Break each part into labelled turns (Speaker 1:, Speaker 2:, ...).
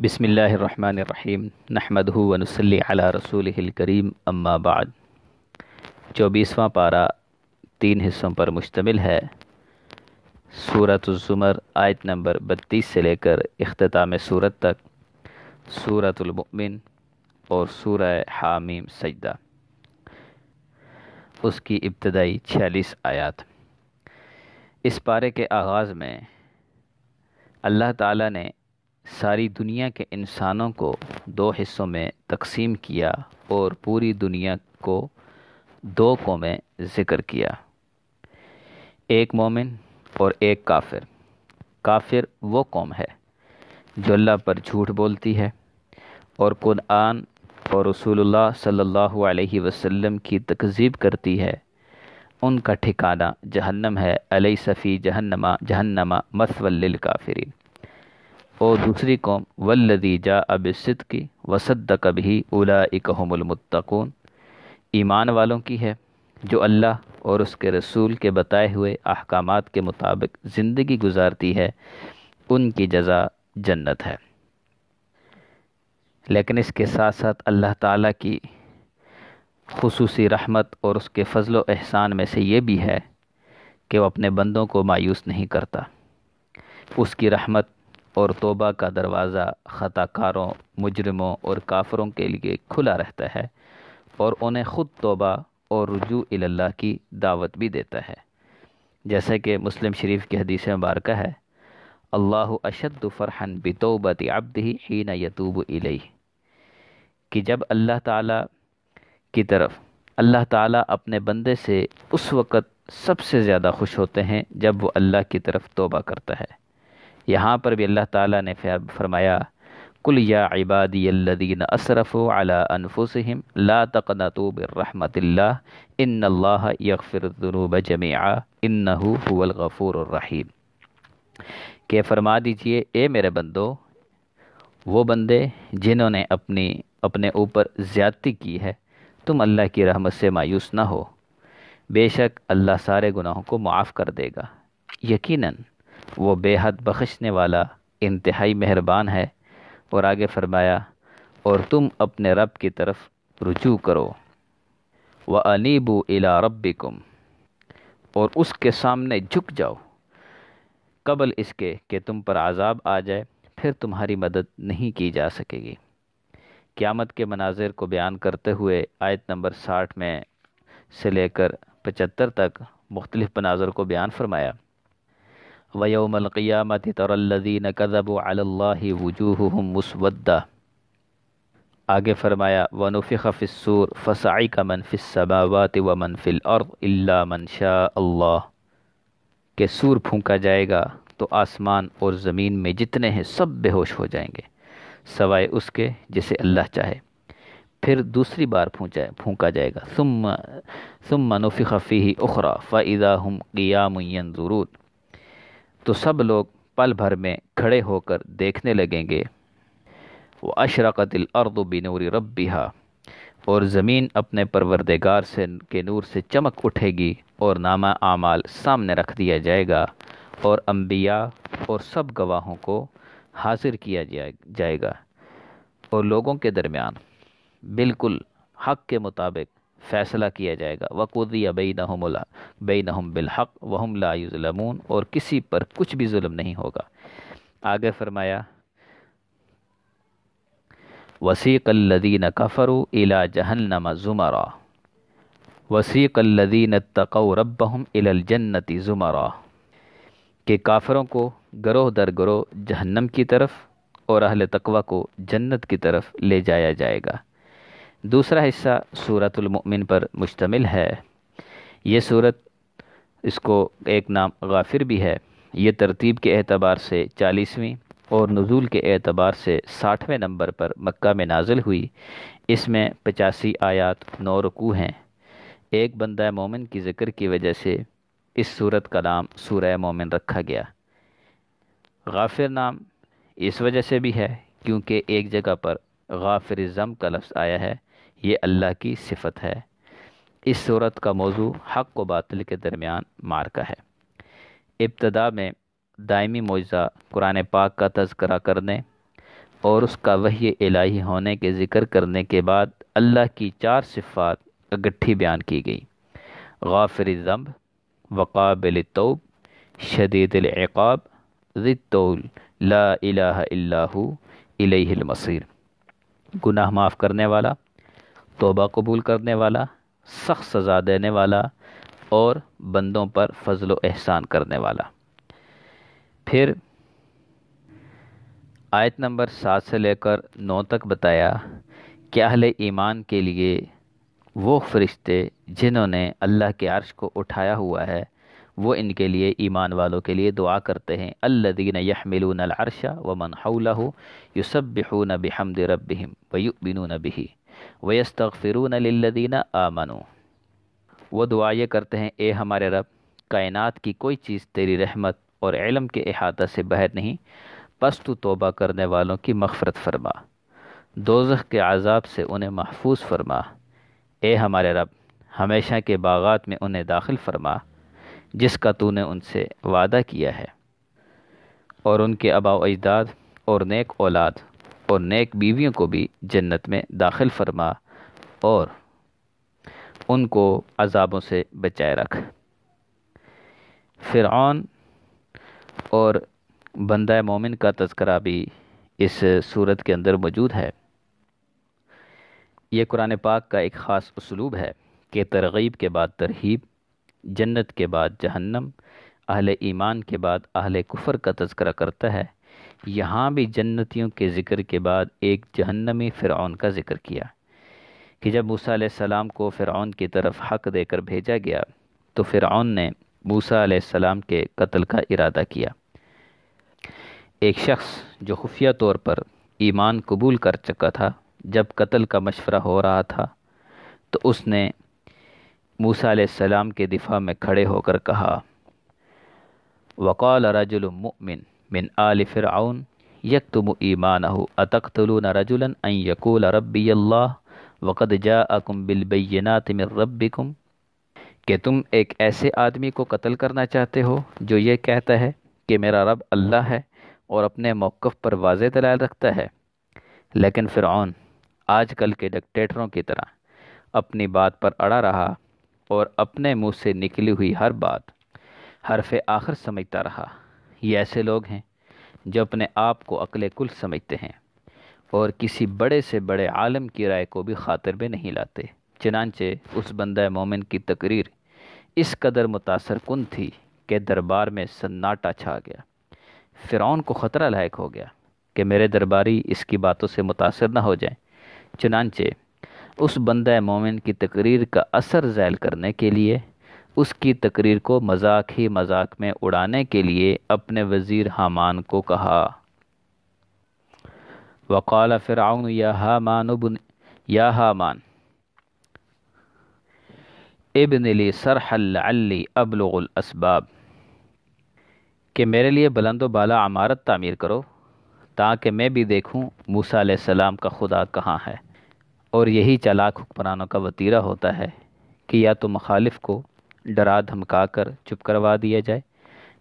Speaker 1: بسم اللہ الرحمن الرحیم نحمدہ ونصلی علی رسولہ الکریم اما بعد 24واں پارہ 3 حصوں پر مشتمل ہے۔ سورۃ الزمر آیت نمبر 32 سے لے کر اختتام سورت تک، سورۃ المؤمن اور سورہ حامیم سجدہ، اس کی ابتدائی 46 آیات۔ اس پارے کے آغاز میں اللہ تعالیٰ نے ساری دنیا کے انسانوں کو 2 حصوں میں تقسیم کیا اور پوری دنیا کو 2 قومیں ذکر کیا، ایک مومن اور ایک کافر۔ کافر وہ قوم ہے جو اللہ پر جھوٹ بولتی ہے اور قرآن اور رسول اللہ صلی اللہ علیہ وسلم کی تکذیب کرتی ہے، ان کا ٹھکانہ جہنم ہے۔ الیس فی جہنم مثوی للکافرین۔ اور دوسری قوم والذی جاء بالصدق وصدق بہ اولئک ھم المتقون، ایمان والوں کی ہے جو اللہ اور اس کے رسول کے بتائے ہوئے احکامات کے مطابق زندگی گزارتی ہے، ان کی جزا جنت ہے۔ لیکن اس کے ساتھ ساتھ اللہ تعالیٰ کی خصوصی رحمت اور اس کے فضل و احسان میں سے یہ بھی ہے کہ وہ اپنے بندوں کو مایوس نہیں کرتا۔ اس کی رحمت اور توبہ کا دروازہ خطا کاروں، مجرموں اور کافروں کے لیے کھلا رہتا ہے، اور انہیں خود توبہ اور رجوع الی اللہ کی دعوت بھی دیتا ہے، جیسا کہ مسلم شریف کی حدیث مبارکہ ہے، اللہ اشد فرحا بتوبۃ عبدہ حین یتوب الیہ، کہ جب اللہ تعالیٰ اپنے بندے سے اس وقت سب سے زیادہ خوش ہوتے ہیں جب وہ اللہ کی طرف توبہ کرتا ہے۔ یہاں پر بھی اللہ تعالیٰ نے فرمایا، قل یا عبادی الذین اسرفوا علی انفسہم لا تقنطوا من رحمت اللہ ان اللہ یغفر الذنوب جميعا انہ هو الغفور الرحیم، کہ فرما دیجئے اے میرے بندو، وہ بندے جنہوں نے اپنے اوپر زیادتی کی ہے، تم اللہ کی رحمت سے مایوس نہ ہو، بے شک اللہ سارے گناہوں کو معاف کر دے گا، یقیناً وہ بے حد بخشنے والا انتہائی مہربان ہے۔ اور آگے فرمایا، اور تم اپنے رب کی طرف رجوع کرو، وَأَنِيبُوا إِلَىٰ رَبِّكُمْ، اور اس کے سامنے جھک جاؤ، قبل اس کے کہ تم پر عذاب آ جائے، پھر تمہاری مدد نہیں کی جا سکے گی۔ قیامت کے مناظر کو بیان کرتے ہوئے آیت نمبر 60 میں سے لے کر 75 تک مختلف مناظر کو بیان فرمایا۔ وَيَوْمَ الْقِيَامَةِ تَرَى الَّذِينَ كَذَبُوا عَلَى اللَّهِ وُجُوهُهُمْ مُسْوَدَّةٌ، آگے فرمایا وَنُفِخَ فِي الصُّورِ فَصَعِقَ مَنْ فِي السَّمَاوَاتِ وَمَنْ فِي الْأَرْضِ إِلَّا مَنْ شَاءَ اللَّهُ، کہ سور پھونکا جائے گا تو آسمان اور زمین میں جتنے ہیں سب بے ہوش ہو جائیں گے، سوائے اس کے جسے اللہ چاہے۔ پھر دوسری بار پھونکا جائے گا، ثُمَّ نُفِخَ فِيهِ أُخْرَى فَإِذَا هُمْ قِيَامٌ يَنظُرُونَ، تو سب لوگ پل بھر میں کھڑے ہو کر دیکھنے لگیں گے۔ وَأَشْرَقَتِ الْأَرْضُ بِنُورِ رَبِّهَا، اور زمین اپنے پروردگار کے نور سے چمک اٹھے گی، اور نامہ اعمال سامنے رکھ دیا جائے گا، اور انبیاء اور سب گواہوں کو حاضر کیا جائے گا، اور لوگوں کے درمیان بالکل حق کے مطابق فیصلہ کیا جائے گا۔ وَقُضِيَ بَيْنَهُمْ بِالْحَقِّ وَهُمْ لَا يُظْلَمُونَ، اور کسی پر کچھ بھی ظلم نہیں ہوگا۔ آگے فرمایا وَسِيقَ الَّذِينَ كَفَرُوا إِلَى جَهَنَّمَ زُمَرًا وَسِيقَ الَّذِينَ اتَّقَوْا رَبَّهُمْ إِلَى الْجَنَّةِ زُمَرًا، کہ کافروں کو گروہ در گروہ جہنم کی طرف اور اہل تقوی کو جنت کی طرف لے جایا جائے گا۔ دوسرا حصہ سورۃ المؤمن پر مشتمل ہے۔ یہ سورت، اس کو ایک نام غافر بھی ہے، یہ ترتیب کے اعتبار سے 40ویں اور نزول کے اعتبار سے 60ویں نمبر پر مکہ میں نازل ہوئی۔ اس میں 85 آیات، 9 رکوع ہیں۔ ایک بندہ مومن کی ذکر کی وجہ سے اس سورت کا نام سورہ مومن رکھا گیا۔ غافر نام اس وجہ سے بھی ہے کیونکہ ایک جگہ پر غافر الذنب کا لفظ آیا ہے، یہ اللہ کی صفت ہے۔ اس سورت کا موضوع حق و باطل کے درمیان معرکہ ہے۔ ابتدا میں دائمی معجزہ قرآن پاک کا تذکرہ کرنے اور اس کا وحی الہی ہونے کے ذکر کرنے کے بعد اللہ کی 4 صفات اکٹھی بیان کی گئی: غافر الذنب، وقابل التوب، شدید العقاب، ذی الطول، لا الہ الا ہو، الیہ المصیر۔ گناہ معاف کرنے والا، توبہ قبول کرنے والا، سخت سزا دینے والا، اور بندوں پر فضل و احسان کرنے والا۔ پھر آیت نمبر 7 سے لے کر 9 تک بتایا کہ اہل ایمان کے لیے وہ فرشتے جنہوں نے اللہ کے عرش کو اٹھایا ہوا ہے، وہ ان کے لیے، ایمان والوں کے لیے دعا کرتے ہیں: الذین یحملون العرش ومن حولہ یسبحون بحمد ربہم ویؤمنون بہ ویستغفرون للذین آمنوا۔ وہ دعا یہ کرتے ہیں: اے ہمارے رب، کائنات کی کوئی چیز تیری رحمت اور علم کے احاطہ سے باہر نہیں، پس تو توبہ کرنے والوں کی مغفرت فرما، دوزخ کے عذاب سے انہیں محفوظ فرما۔ اے ہمارے رب، ہمیشہ کے باغات میں انہیں داخل فرما جس کا تو نے ان سے وعدہ کیا ہے، اور ان کے آباء و اجداد اور نیک اولاد اور نیک بیویوں کو بھی جنت میں داخل فرما، اور ان کو عذابوں سے بچائے رکھ۔ فرعون اور بندہ مومن کا تذکرہ بھی اس صورت کے اندر موجود ہے۔ یہ قرآن پاک کا ایک خاص اسلوب ہے کہ ترغیب کے بعد ترہیب، جنت کے بعد جہنم، اہل ایمان کے بعد اہل کفر کا تذکرہ کرتا ہے۔ یہاں بھی جنتیوں کے ذکر کے بعد ایک جہنمی فرعون کا ذکر کیا کہ جب موسیٰ علیہ السلام کو فرعون کی طرف حق دے کر بھیجا گیا تو فرعون نے موسیٰ علیہ السلام کے قتل کا ارادہ کیا۔ ایک شخص جو خفیہ طور پر ایمان قبول کر چکا تھا، جب قتل کا مشورہ ہو رہا تھا تو اس نے موسیٰ علیہ السلام کے دفاع میں کھڑے ہو کر کہا: وقال رجل مؤمن من آل فرعون یکتم ایمانہ اتقتلون رجلا ان یقول ربی اللہ وقد جاءکم بالبینات من ربکم، کہ تم ایک ایسے آدمی کو قتل کرنا چاہتے ہو جو یہ کہتا ہے کہ میرا رب اللہ ہے اور اپنے موقف پر واضح دلائل رکھتا ہے۔ لیکن فرعون آج کل کے ڈکٹیٹروں کی طرح اپنی بات پر اڑا رہا اور اپنے منہ سے نکلی ہوئی ہر بات حرف آخر سمجھتا رہا۔ یہ ایسے لوگ ہیں جو اپنے آپ کو عقل کل سمجھتے ہیں اور کسی بڑے سے بڑے عالم کی رائے کو بھی خاطر میں نہیں لاتے۔ چنانچہ اس بندہ مومن کی تقریر اس قدر متاثر کن تھی کہ دربار میں سناٹا چھا گیا۔ فرعون کو خطرہ لاحق ہو گیا کہ میرے درباری اس کی باتوں سے متاثر نہ ہو جائیں۔ چنانچہ اس بندہ مومن کی تقریر کا اثر زائل کرنے کے لیے، اس کی تقریر کو مذاق ہی مذاق میں اڑانے کے لیے اپنے وزیر حامان کو کہا: وقال فرعون یا حامان ابن لی صرحا لعلی ابلغ الاسباب، کہ میرے لیے بلند و بالا عمارت تعمیر کرو تاکہ میں بھی دیکھوں موسیٰ علیہ السلام کا خدا کہاں ہے۔ اور یہی چالاک حکمرانوں کا وتیرہ ہوتا ہے کہ یا تو مخالف کو ڈرا دھمکا کر چپ کروا دیا جائے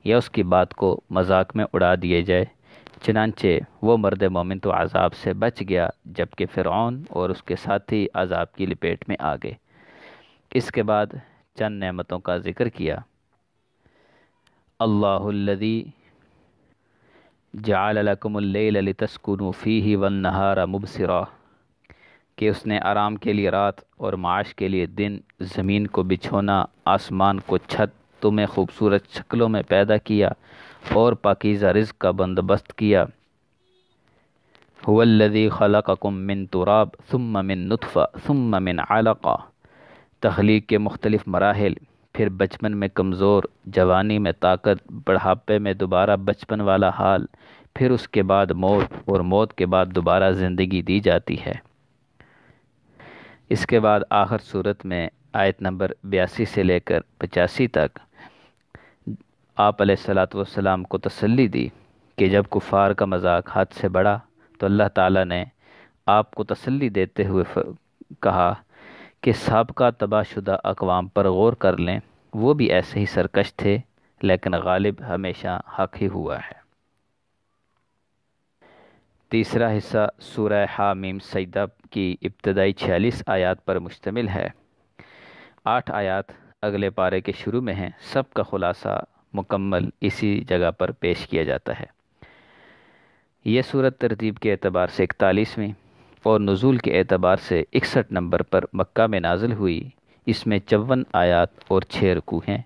Speaker 1: یا اس کی بات کو مذاق میں اڑا دیا جائے۔ چنانچہ وہ مرد مومن تو عذاب سے بچ گیا، جبکہ فرعون اور اس کے ساتھی عذاب کی لپیٹ میں آ گئے۔ اس کے بعد چند نعمتوں کا ذکر کیا: اللہ الذی جعل لکم اللیل لتسکنوا فیہ والنہار مبصرا، کہ اس نے آرام کے لیے رات اور معاش کے لیے دن، زمین کو بچھونا، آسمان کو چھت، تمہیں خوبصورت شکلوں میں پیدا کیا اور پاکیزہ رزق کا بندوبست کیا۔ هو الذی خلقکم من تراب ثم من نطفہ ثم من علقہ، تخلیق کے مختلف مراحل، پھر بچپن میں کمزور، جوانی میں طاقت، بڑھاپے میں دوبارہ بچپن والا حال، پھر اس کے بعد موت، اور موت کے بعد دوبارہ زندگی دی جاتی ہے۔ اس کے بعد آخر صورت میں آیت نمبر 82 سے لے کر 85 تک آپ علیہ الصلاۃ والسلام کو تسلی دی کہ جب کفار کا مذاق حد سے بڑھا تو اللہ تعالیٰ نے آپ کو تسلی دیتے ہوئے کہا کہ سابقہ تباہ شدہ اقوام پر غور کر لیں، وہ بھی ایسے ہی سرکش تھے لیکن غالب ہمیشہ حق ہی ہوا ہے۔ تیسرا حصہ سورہ حامیم سجدہ کی ابتدائی 46 آیات پر مشتمل ہے۔ 8 آیات اگلے پارے کے شروع میں ہیں، سب کا خلاصہ مکمل اسی جگہ پر پیش کیا جاتا ہے۔ یہ سورت ترتیب کے اعتبار سے 41ویں اور نزول کے اعتبار سے 61 نمبر پر مکہ میں نازل ہوئی۔ اس میں 54 آیات اور 6 رکوع ہیں۔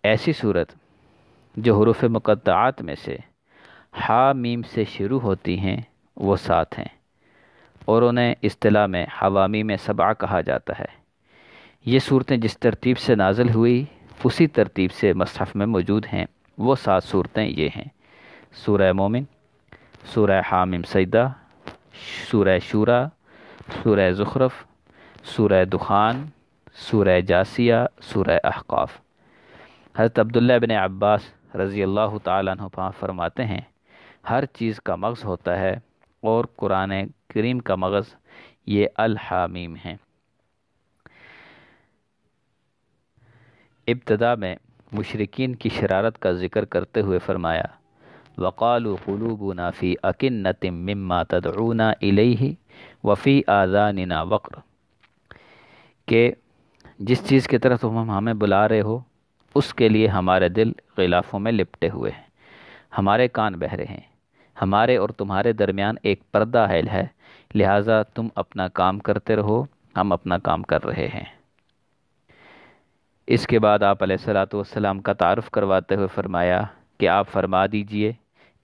Speaker 1: ایسی سورت جو حروف مقطعات میں سے حامیم سے شروع ہوتی ہیں وہ 7 ہیں اور انہیں اصطلاح میں حوامیم سبعہ کہا جاتا ہے۔ یہ صورتیں جس ترتیب سے نازل ہوئی اسی ترتیب سے مصحف میں موجود ہیں۔ وہ 7 صورتیں یہ ہیں: سورہ مومن، سورہ حامیم سجدہ، سورہ شورى، سورہ زخرف، سورہ دخان، سورہ جاسیہ، سورہ احقاف۔ حضرت عبداللہ بن عباس رضی اللہ تعالیٰ عنہ فرماتے ہیں، ہر چیز کا مغز ہوتا ہے اور قرآن کریم کا مغز یہ الحامیم ہیں۔ ابتدا میں مشرکین کی شرارت کا ذکر کرتے ہوئے فرمایا، وَقَالُوا قُلُوبُنَا فِي أَكِنَّةٍ مِّمَّا تَدْعُونَا إِلَيْهِ وَفِي آذَانِنَا وَقْرٌ، کہ جس چیز کی طرف تم ہمیں بلا رہے ہو اس کے لیے ہمارے دل غلافوں میں لپٹے ہوئے ہیں، ہمارے کان بہرے ہیں، ہمارے اور تمہارے درمیان ایک پردہ حائل ہے، لہٰذا تم اپنا کام کرتے رہو، ہم اپنا کام کر رہے ہیں۔ اس کے بعد آپ علیہ الصلوۃ والسلام کا تعارف کرواتے ہوئے فرمایا کہ آپ فرما دیجئے،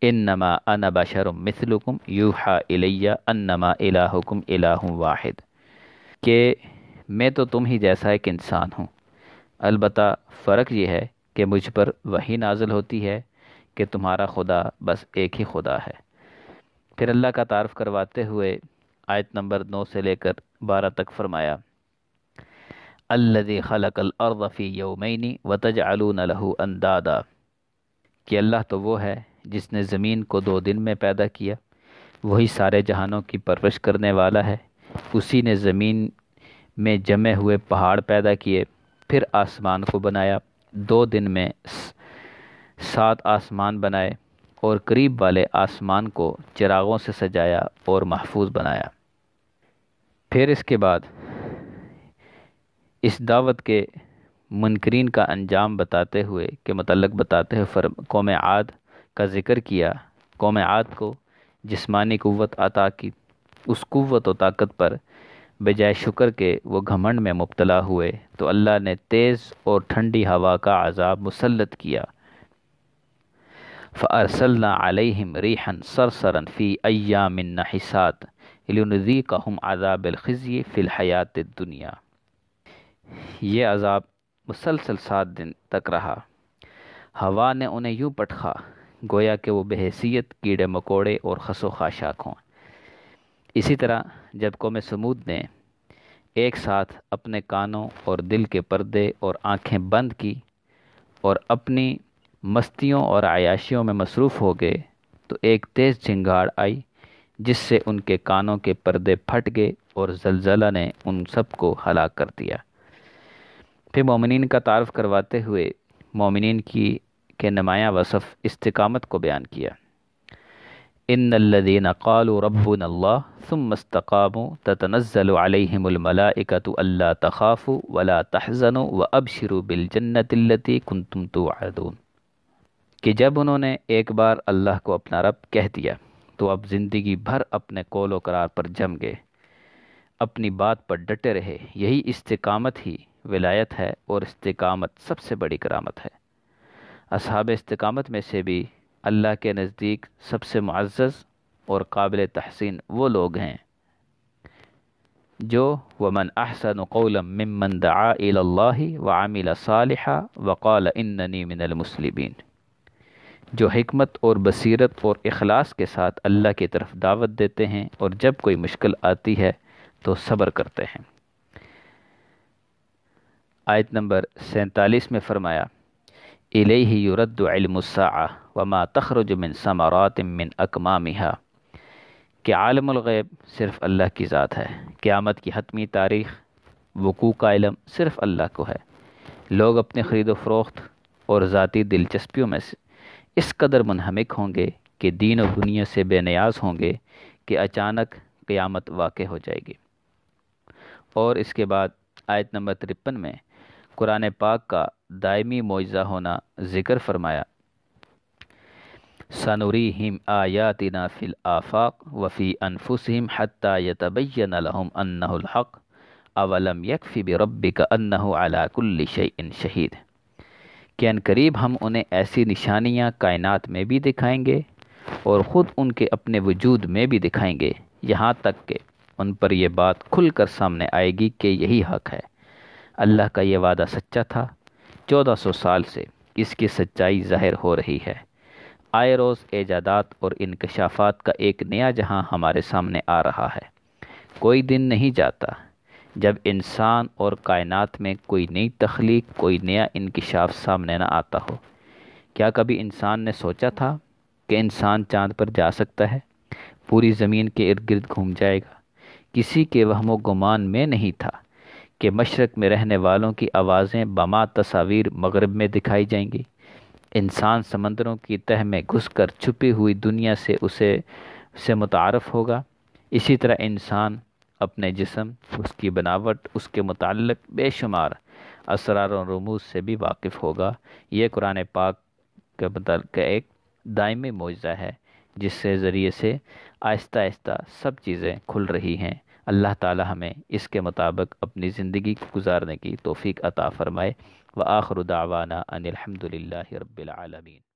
Speaker 1: انما انا بشر مثلکم یوحی الی انما الہکم الہ واحد، کہ میں تو تم ہی جیسا ایک انسان ہوں، البتہ فرق یہ ہے کہ مجھ پر وحی نازل ہوتی ہے کہ تمہارا خدا بس ایک ہی خدا ہے۔ پھر اللہ کا تعارف کرواتے ہوئے آیت نمبر 9 سے لے کر 12 تک فرمایا، الذی خلق الارض فی یومین وتجعلون له اندادا، کہ اللہ تو وہ ہے جس نے زمین کو 2 دن میں پیدا کیا، وہی سارے جہانوں کی پرورش کرنے والا ہے، اسی نے زمین میں جمے ہوئے پہاڑ پیدا کیے، پھر آسمان کو بنایا، 2 دن میں 7 آسمان بنائے اور قریب والے آسمان کو چراغوں سے سجایا اور محفوظ بنایا۔ پھر اس کے بعد اس دعوت کے منکرین کا انجام بتاتے ہوئے کہ متعلق بتاتے ہوئے قوم عاد کا ذکر کیا۔ قوم عاد کو جسمانی قوت عطا کی، اس قوت و طاقت پر بجائے شکر کے وہ گھمنڈ میں مبتلا ہوئے تو اللہ نے تیز اور ٹھنڈی ہوا کا عذاب مسلط کیا۔ فَأَرْسَلْنَا عَلَيْهِمْ رِيحًا صَرْصَرًا فِي أَيَّامٍ نَحِسَاتٍ لِنُذِيقَهُمْ عَذَابَ الْخِزْيِ فِي الْحَيَاةِ الدُّنْيَا۔ یہ عذاب مسلسل 7 دن تک رہا، ہوا نے انہیں یوں پٹخا گویا کہ وہ بحیثیت کیڑے مکوڑے اور خس و خاشاک ہوں۔ اسی طرح جب قوم سمود نے ایک ساتھ اپنے کانوں اور دل کے پردے اور آنکھیں بند کی اور اپنی مستیوں اور عیاشیوں میں مصروف ہو گئے تو ایک تیز چنگاڑ آئی جس سے ان کے کانوں کے پردے پھٹ گئے اور زلزلہ نے ان سب کو ہلاک کر دیا۔ پھر مومنین کا تعارف کرواتے ہوئے مومنین کے نمایاں وصف استقامت کو بیان کیا۔ ان الذين قالوا ربنا الله ثم استقاموا تتنزل عليهم الملائكة الا تخافوا ولا تحزنوا وابشروا بالجنة التي كنتم توعدون، کہ جب انہوں نے ایک بار اللہ کو اپنا رب کہہ دیا تو اب زندگی بھر اپنے قول و قرار پر جم گئے، اپنی بات پر ڈٹے رہے۔ یہی استقامت ہی ولایت ہے اور استقامت سب سے بڑی کرامت ہے۔ اصحاب استقامت میں سے بھی اللہ کے نزدیک سب سے معزز اور قابل تحسین وہ لوگ ہیں جو وَمَنْ أَحْسَنُ قَوْلًا مِّمَّنْ دَعَا إِلَى اللَّهِ وَعَمِلَ صَالِحًا وَقَالَ إِنَّنِي مِنَ الْمُسْلِمِينَ، جو حکمت اور بصیرت اور اخلاص کے ساتھ اللہ کی طرف دعوت دیتے ہیں اور جب کوئی مشکل آتی ہے تو صبر کرتے ہیں۔ آیت نمبر 47 میں فرمایا، الیہ یرد علم الساعہ وما تخرج من ثمرات من اکمامها، کہ عالم الغیب صرف اللہ کی ذات ہے، قیامت کی حتمی تاریخ وقوع کا علم صرف اللہ کو ہے۔ لوگ اپنے خرید و فروخت اور ذاتی دلچسپیوں میں سے اس قدر منہمک ہوں گے کہ دین و دنیا سے بے نیاز ہوں گے کہ اچانک قیامت واقع ہو جائے گی۔ اور اس کے بعد آیت نمبر 53 میں قرآن پاک کا دائمی معجزہ ہونا ذکر فرمایا، سَنُرِيهِمْ آيَاتِنَا فِي الْآفَاقِ وَفِي أَنفُسِهِمْ حَتَّى يَتَبَيَّنَ لَهُمْ أَنَّهُ الْحَقُّ أَوَلَمْ يَكْفِ بِرَبِّكَ أَنَّهُ عَلَى كُلِّ شَيْءٍ شَهِيدٌ کہ عنقریب ہم انہیں ایسی نشانیاں کائنات میں بھی دکھائیں گے اور خود ان کے اپنے وجود میں بھی دکھائیں گے، یہاں تک کہ ان پر یہ بات کھل کر سامنے آئے گی کہ یہی حق ہے۔ اللہ کا یہ وعدہ سچا تھا، 1400 سال سے اس کی سچائی ظاہر ہو رہی ہے۔ آئے روز ایجادات اور انکشافات کا ایک نیا جہاں ہمارے سامنے آ رہا ہے۔ کوئی دن نہیں جاتا جب انسان اور کائنات میں کوئی نئی تخلیق، کوئی نیا انکشاف سامنے نہ آتا ہو۔ کیا کبھی انسان نے سوچا تھا کہ انسان چاند پر جا سکتا ہے، پوری زمین کے ارد گرد گھوم جائے گا؟ کسی کے وہم و گمان میں نہیں تھا کہ مشرق میں رہنے والوں کی آوازیں بما تصاویر مغرب میں دکھائی جائیں گی۔ انسان سمندروں کی تہ میں گھس کر چھپی ہوئی دنیا سے متعارف ہوگا۔ اسی طرح انسان اپنے جسم، اس کی بناوٹ، اس کے متعلق بے شمار اسرار و رموز سے بھی واقف ہوگا۔ یہ قرآن پاک کے متعلق ایک دائمی معجزہ ہے جس سے ذریعے سے آہستہ آہستہ سب چیزیں کھل رہی ہیں۔ اللہ تعالی ہمیں اس کے مطابق اپنی زندگی گزارنے کی توفیق عطا فرمائے۔ وآخر دعوانا ان الحمد للہ رب العالمین۔